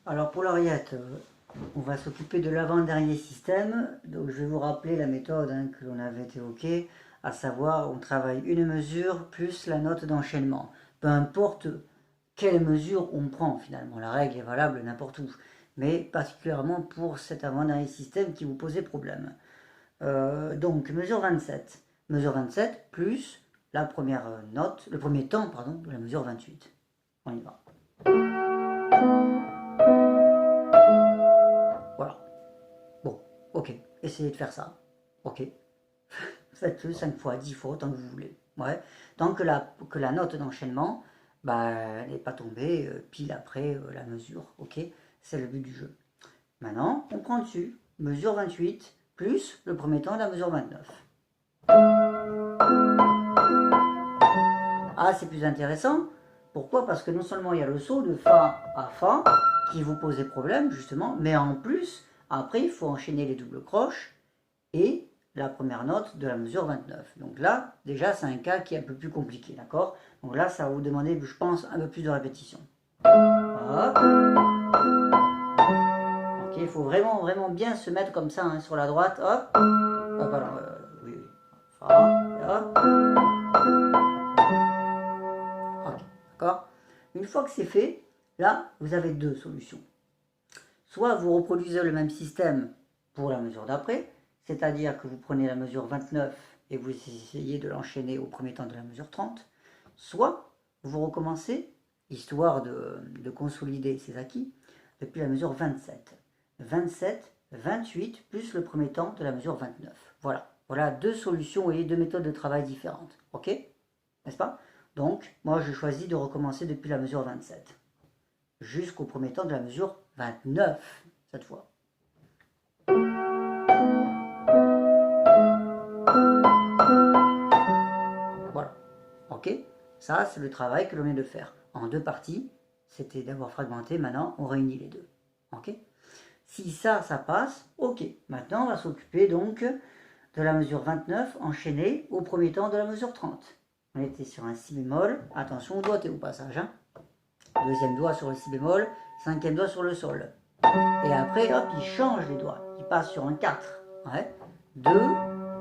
Alors pour l'oreillette, on va s'occuper de l'avant-dernier système. Donc je vais vous rappeler la méthode que l'on avait évoquée, à savoir on travaille une mesure plus la note d'enchaînement. Peu importe quelle mesure on prend finalement, la règle est valable n'importe où, mais particulièrement pour cet avant-dernier système qui vous posait problème. Donc mesure 27. Mesure 27 plus la première note, le premier temps pardon, de la mesure 28. On y va. Voilà. Bon, ok. Essayez de faire ça. Ok. Faites-le 5 fois, 10 fois, autant que vous voulez. Ouais. Tant que la note d'enchaînement n'est pas tombée pile après la mesure. Ok. C'est le but du jeu. Maintenant, on prend dessus. Mesure 28 plus le premier temps de la mesure 29. Ah, c'est plus intéressant. Pourquoi? Parce que non seulement il y a le saut de Fa à Fa qui vous posait problème justement, mais en plus, après il faut enchaîner les doubles croches et la première note de la mesure 29. Donc là, déjà c'est un cas qui est un peu plus compliqué, d'accord? Donc là, ça va vous demander, je pense, un peu plus de répétition. Hop. Ok, il faut vraiment, vraiment bien se mettre comme ça sur la droite. Hop. Hop, alors, oui, oui. Fa, et hop. Ok, d'accord? Une fois que c'est fait, là, vous avez deux solutions. Soit vous reproduisez le même système pour la mesure d'après, c'est-à-dire que vous prenez la mesure 29 et vous essayez de l'enchaîner au premier temps de la mesure 30, soit vous recommencez, histoire de consolider ces acquis, depuis la mesure 27. 27, 28, plus le premier temps de la mesure 29. Voilà, voilà deux solutions et deux méthodes de travail différentes. Ok? N'est-ce pas? Donc, moi je choisis de recommencer depuis la mesure 27 jusqu'au premier temps de la mesure 29 cette fois. Voilà. Ok? Ça, c'est le travail que l'on vient de faire. En deux parties, c'était d'avoir fragmenté, maintenant on réunit les deux. Ok? Si ça passe, ok. Maintenant, on va s'occuper donc de la mesure 29 enchaînée au premier temps de la mesure 30. On était sur un si bémol. Attention au doigté au passage. Hein. Deuxième doigt sur le si bémol, cinquième doigt sur le sol. Et après, hop, il change les doigts. Il passe sur un 4. Ouais. 2,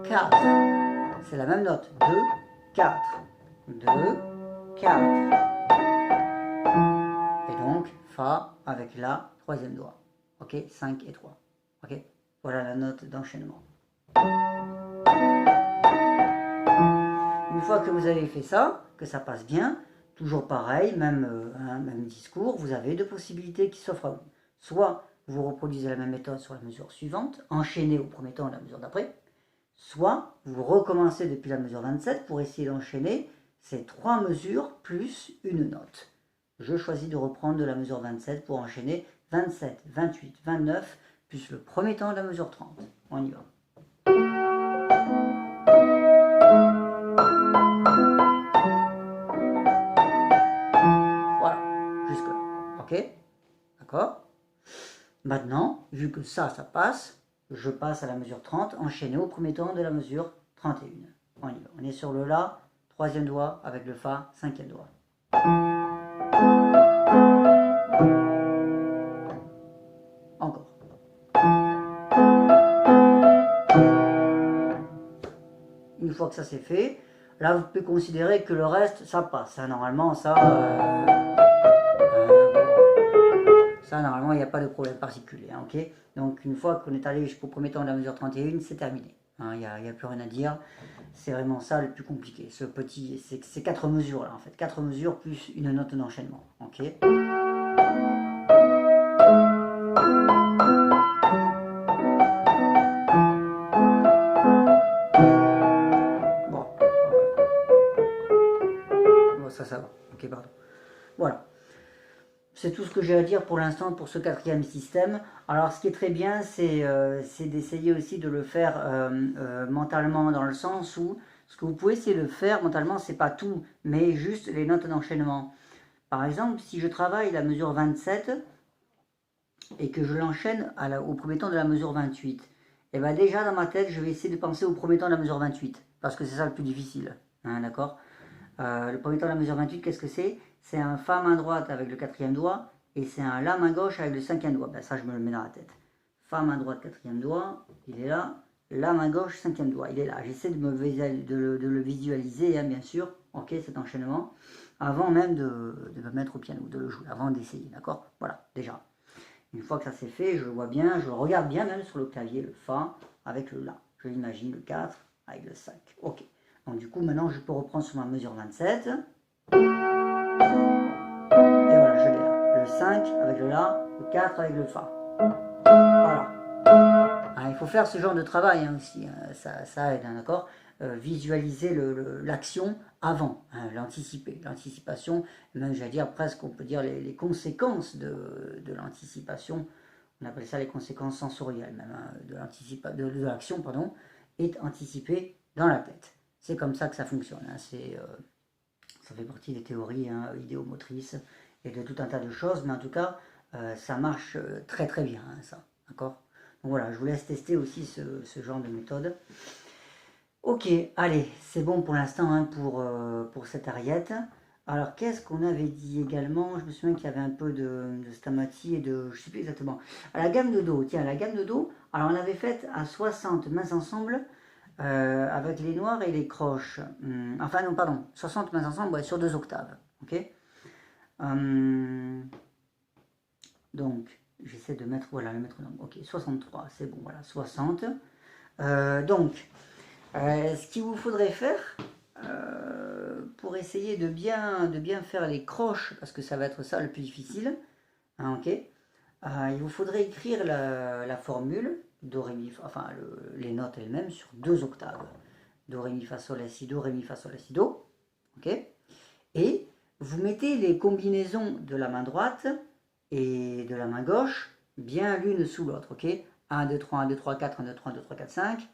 4. C'est la même note. 2, 4. 2, 4. Et donc, Fa avec la troisième doigt. Ok, 5 et 3. Ok, voilà la note d'enchaînement. Une fois que vous avez fait ça, que ça passe bien, toujours pareil, même discours, vous avez deux possibilités qui s'offrent à vous. Soit vous reproduisez la même méthode sur la mesure suivante, enchaînez au premier temps la mesure d'après, soit vous recommencez depuis la mesure 27 pour essayer d'enchaîner ces trois mesures plus une note. Je choisis de reprendre de la mesure 27 pour enchaîner 27, 28, 29, plus le premier temps de la mesure 30. On y va. Voilà, jusque là. Ok? D'accord? Maintenant, vu que ça passe, je passe à la mesure 30, enchaîné au premier temps de la mesure 31. On y va. On est sur le La, troisième doigt avec le Fa, cinquième doigt. Encore. Une fois que ça c'est fait, là vous pouvez considérer que le reste ça passe. Hein. Normalement ça normalement il n'y a pas de problème particulier. Hein, ok. Donc une fois qu'on est allé jusqu'au premier temps de la mesure 31, c'est terminé. Il n'y a plus rien à dire. C'est vraiment ça le plus compliqué. C'est 4 mesures là en fait. 4 mesures plus une note d'enchaînement. Ok. Bon, ça va. Ok, pardon. Voilà. C'est tout ce que j'ai à dire pour l'instant pour ce quatrième système. Alors ce qui est très bien, c'est d'essayer aussi de le faire mentalement, dans le sens où ce que vous pouvez essayer de faire mentalement, c'est pas tout, mais juste les notes d'enchaînement. Par exemple, si je travaille la mesure 27 et que je l'enchaîne au premier temps de la mesure 28, et bien déjà dans ma tête, je vais essayer de penser au premier temps de la mesure 28, parce que c'est ça le plus difficile, hein, d'accord? Le premier temps de la mesure 28, qu'est-ce que c'est? C'est un Fa main droite avec le quatrième doigt et c'est un La main gauche avec le 5e doigt. Ben, ça, je me le mets dans la tête. Fa main droite, 4e doigt, il est là. La main gauche, 5e doigt, il est là. J'essaie de le visualiser, hein, bien sûr, ok, cet enchaînement, avant même de me mettre au piano, de le jouer, avant d'essayer, d'accord? Voilà, déjà. Une fois que ça c'est fait, je le vois bien, je le regarde bien même sur le clavier, le Fa avec le La. Je l'imagine, le 4 avec le 5. Ok. Donc du coup, maintenant, je peux reprendre sur ma mesure 27. Et voilà, je l'ai là. Le 5 avec le La, le 4 avec le Fa. Voilà. Alors, il faut faire ce genre de travail hein, aussi, hein, ça aide, hein, d'accord? Visualiser l'action avant, hein, l'anticiper, l'anticipation, même j'allais dire presque, on peut dire les conséquences de l'anticipation, on appelle ça les conséquences sensorielles même, hein, de l'action, pardon, est anticipée dans la tête. C'est comme ça que ça fonctionne, hein, ça fait partie des théories hein, idéomotrices et de tout un tas de choses, mais en tout cas, ça marche très très bien, hein, ça, d'accord? Donc voilà, je vous laisse tester aussi ce genre de méthode. Ok, allez, c'est bon pour l'instant hein, pour cette ariette. Alors, qu'est-ce qu'on avait dit également? Je me souviens qu'il y avait un peu de Stamati et de... Je ne sais plus exactement. À la gamme de Do, tiens, la gamme de Do, alors on avait fait à 60 mains ensemble, avec les noirs et les croches. Enfin, non, pardon, 60 mains ensemble, ouais, sur 2 octaves. Ok. Donc, j'essaie de mettre, voilà, le métronome. Ok, 63, c'est bon, voilà, 60. Donc, ce qu'il vous faudrait faire pour essayer de bien faire les croches, parce que ça va être ça le plus difficile, hein, ok, il vous faudrait écrire la formule Do, Ré, Mi, Fa, enfin les notes elles-mêmes sur 2 octaves. Do, Ré, Mi, Fa, Sol, La, Si, Do, Ré, Mi, Fa, Sol, La, Si, Do, ok, et vous mettez les combinaisons de la main droite et de la main gauche bien l'une sous l'autre, ok, 1, 2, 3, 1, 2, 3, 4, 1, 2, 3, 1, 2, 3, 4, 5,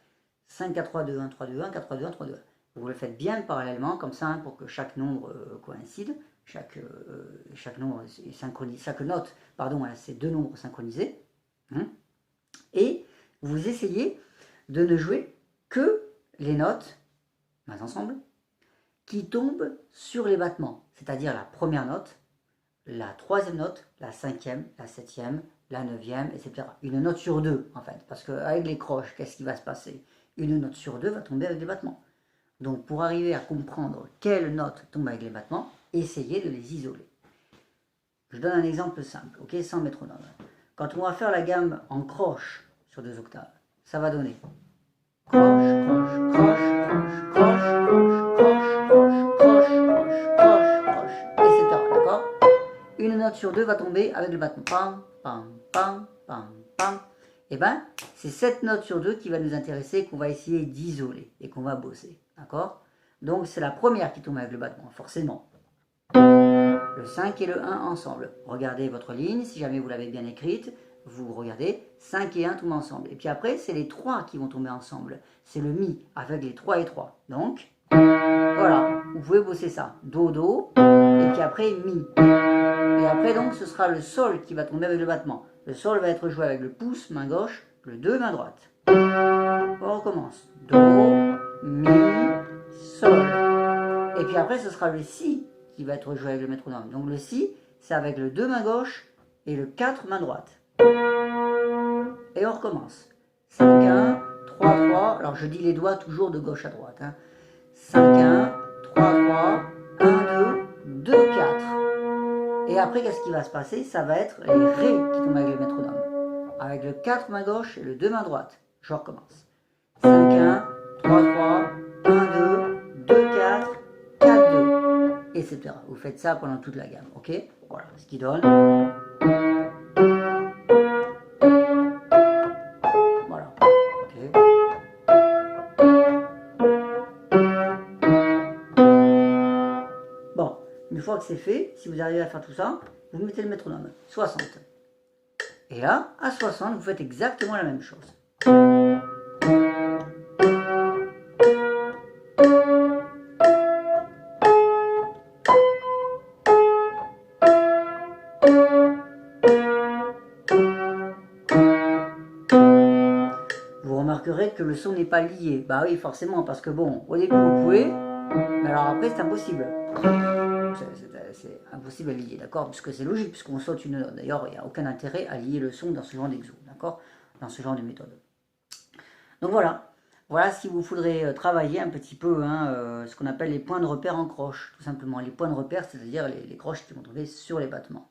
5, 4, 3, 2, 1, 3, 2, 1, 4, 3, 2, 1, 3, 2, 1. Vous le faites bien parallèlement, comme ça, hein, pour que chaque nombre coïncide, chaque nombre est synchronisé, chaque note, pardon, a ces 2 nombres synchronisés. Hein, et vous essayez de ne jouer que les notes, mains ensemble, qui tombent sur les battements, c'est-à-dire la première note, la 3e note, la 5e, la 7e, la 9e, etc. Une note sur 2, en fait, parce qu'avec les croches, qu'est-ce qui va se passer? Une note sur 2 va tomber avec les battements. Donc, pour arriver à comprendre quelle note tombe avec les battements, essayez de les isoler. Je donne un exemple simple, ok, sans métronome. Quand on va faire la gamme en croche sur 2 octaves, ça va donner croche, croche, croche, croche, croche, croche, croche, croche, croche, croche, croche, etc. D'accord? Une note sur 2 va tomber avec le battement. Pam, pam, pam, pam, pam. Et bien, c'est cette note sur 2 qui va nous intéresser, qu'on va essayer d'isoler et qu'on va bosser. D'accord? Donc, c'est la première qui tombe avec le battement, forcément. Le 5 et le 1 ensemble. Regardez votre ligne, si jamais vous l'avez bien écrite, vous regardez, 5 et 1 tombent ensemble. Et puis après, c'est les 3 qui vont tomber ensemble. C'est le Mi avec les 3 et 3. Donc, voilà, vous pouvez bosser ça. Do, Do, et puis après, Mi. Et après, donc, ce sera le Sol qui va tomber avec le battement. Le Sol va être joué avec le pouce, main gauche, le 2, main droite. On recommence. Do, Mi, Sol. Et puis après, ce sera le Si qui va être joué avec le métronome. Donc le Si, c'est avec le 2 main gauche et le 4 main droite. Et on recommence. 5, 1, 3, 3. Alors je dis les doigts toujours de gauche à droite. Hein. 5, 1, 3, 3, 1, 2, 2, 4. Et après, qu'est-ce qui va se passer? Ça va être les Ré qui tombent avec le métronome. Avec le 4 main gauche et le 2 main droite. Je recommence. 5, 1, 3, 3, 1, 2, 2, 4, 4, 2, etc. Vous faites ça pendant toute la gamme, ok? Voilà, ce qui donne. Voilà, ok. Bon, une fois que c'est fait, si vous arrivez à faire tout ça, vous mettez le métronome, 60. Et là, à 60, vous faites exactement la même chose. Vous remarquerez que le son n'est pas lié. Bah oui, forcément, parce que bon, au début vous pouvez, mais alors après c'est impossible. c'est impossible à lier, d'accord? Puisque c'est logique, puisqu'on saute une note. D'ailleurs, il n'y a aucun intérêt à lier le son dans ce genre d'exo, d'accord? Dans ce genre de méthode. Donc voilà, voilà ce qu'il vous faudrait travailler un petit peu, hein, ce qu'on appelle les points de repère en croche, tout simplement. Les points de repère, c'est-à-dire les croches qui vont trouver sur les battements.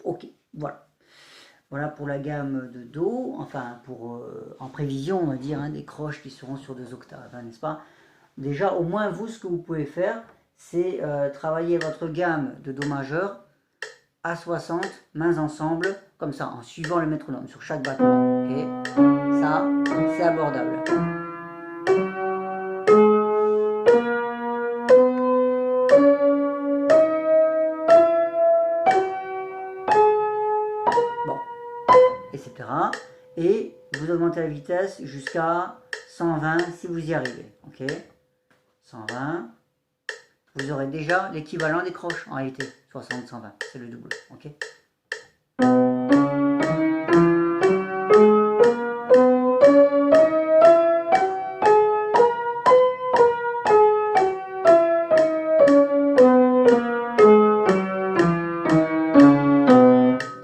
Ok, voilà. Voilà pour la gamme de Do, enfin pour en prévision, on va dire, hein, des croches qui seront sur 2 octaves, hein, n'est-ce pas? Déjà, au moins vous, ce que vous pouvez faire, c'est travailler votre gamme de Do majeur à 60, mains ensemble, comme ça, en suivant le métronome sur chaque battement. Okay, ça, c'est abordable. Bon, etc. Et vous augmentez la vitesse jusqu'à 120 si vous y arrivez. Ok, 120. Vous aurez déjà l'équivalent des croches en réalité. 60, 120, c'est le double. Ok.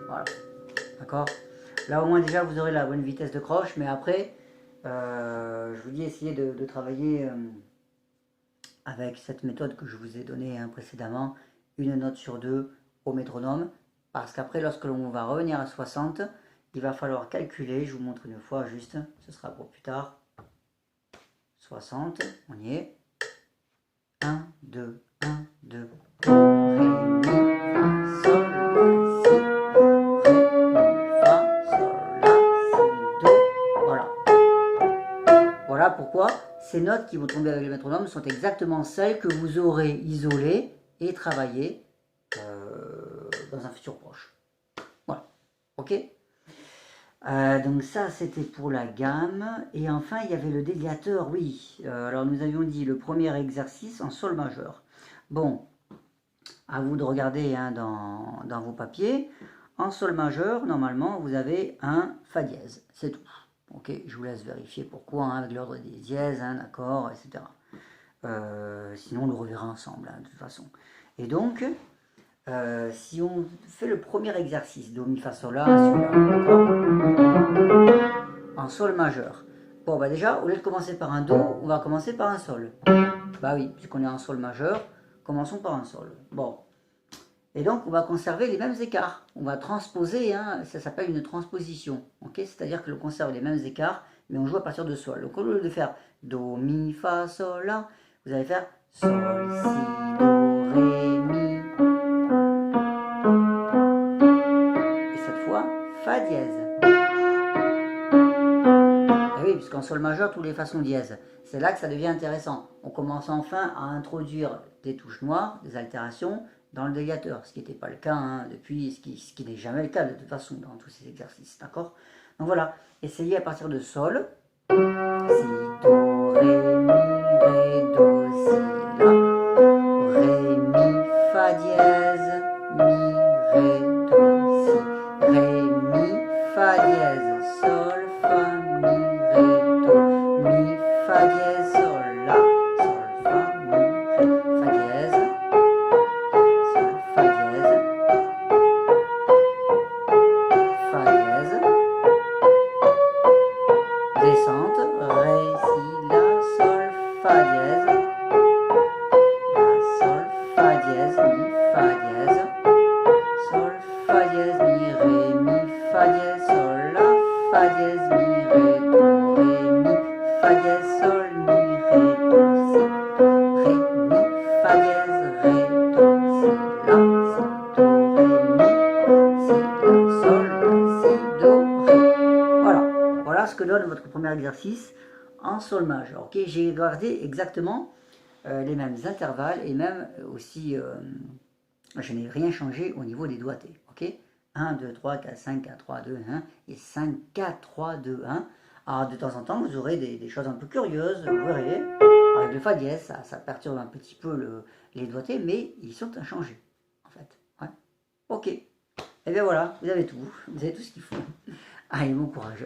Voilà. D'accord. Là au moins déjà vous aurez la bonne vitesse de croche, mais après, je vous dis essayez de travailler avec cette méthode que je vous ai donnée précédemment, une note sur 2 au métronome, parce qu'après lorsque l'on va revenir à 60, il va falloir calculer, je vous montre une fois juste, ce sera pour plus tard. 60, on y est. 1, 2, 1, 2, Ré, Mi, Fa, Sol, La, Si, Ré, Mi, Fa, Sol, La, Si, Do, voilà. Voilà pourquoi ces notes qui vont tomber avec le métronome sont exactement celles que vous aurez isolées et travaillées dans un futur proche. Voilà, ok. Donc ça c'était pour la gamme, et enfin il y avait le déviateur, oui. Alors nous avions dit le premier exercice en sol majeur. Bon, à vous de regarder hein, dans vos papiers. En sol majeur, normalement vous avez un fa dièse, c'est tout. Ok, je vous laisse vérifier pourquoi hein, avec l'ordre des dièses, hein, d'accord, etc. Sinon on le reverra ensemble hein, de toute façon. Et donc, si on fait le premier exercice, Do, Mi, Fa, Sol, La, d'accord, en Sol majeur. Bon, bah déjà, au lieu de commencer par un Do, on va commencer par un Sol. Bah oui, puisqu'on est en Sol majeur, commençons par un Sol. Bon. Et donc, on va conserver les mêmes écarts. On va transposer, hein, ça s'appelle une transposition. Okay, c'est-à-dire que l'on conserve les mêmes écarts, mais on joue à partir de Sol. Donc, au lieu de faire Do, Mi, Fa, Sol, La, vous allez faire Sol, Si, Do, Ré, Mi. Et cette fois, Fa dièse. Et oui, puisqu'en Sol majeur, tous les Fa sont dièses. C'est là que ça devient intéressant. On commence enfin à introduire des touches noires, des altérations, dans le déviateur, ce qui n'était pas le cas hein, depuis, ce qui n'est jamais le cas de toute façon dans tous ces exercices, d'accord? Donc voilà, essayez à partir de Sol, Si, Do, Ré, Mi, Do, Si, La, Ré, Mi, Fa dièse, Mi, Ré, Do, Si, Ré, Mi, Fa dièse, Sol, Fa, Mi, Ré, Do, Mi, Fa dièse, Sol, La, Sol, Fa, Mi, Ré, Fa dièse, descente, Ré, Si, La, Sol, Fa dièse, La, Sol, Fa dièse, Mi, Fa dièse, Sol, Fa dièse, Mi, Ré, Mi, Fa dièse, Sol, La, Fa dièse, Mi, Ré, Do, Ré, Mi, Fa dièse, Sol, Mi, Ré, Do, Si, Ré, Mi, Fa dièse, Ré, Do, Si, La, Si, Do, Ré, Mi, Si, La, Sol, La, Si, Do, Ré. Voilà, voilà ce que donne votre premier exercice en Sol majeur. Ok, j'ai gardé exactement les mêmes intervalles et même aussi, je n'ai rien changé au niveau des doigtés. Ok, 1, 2, 3, 4, 5, 4, 3, 2, 1 et 5, 4, 3, 2, 1. Alors de temps en temps, vous aurez des choses un peu curieuses, vous verrez. Avec le Fa dièse, ça perturbe un petit peu les doigtés, mais ils sont inchangés, en fait. Ouais. Ok. Et bien voilà, vous avez tout ce qu'il faut. Allez, bon courage.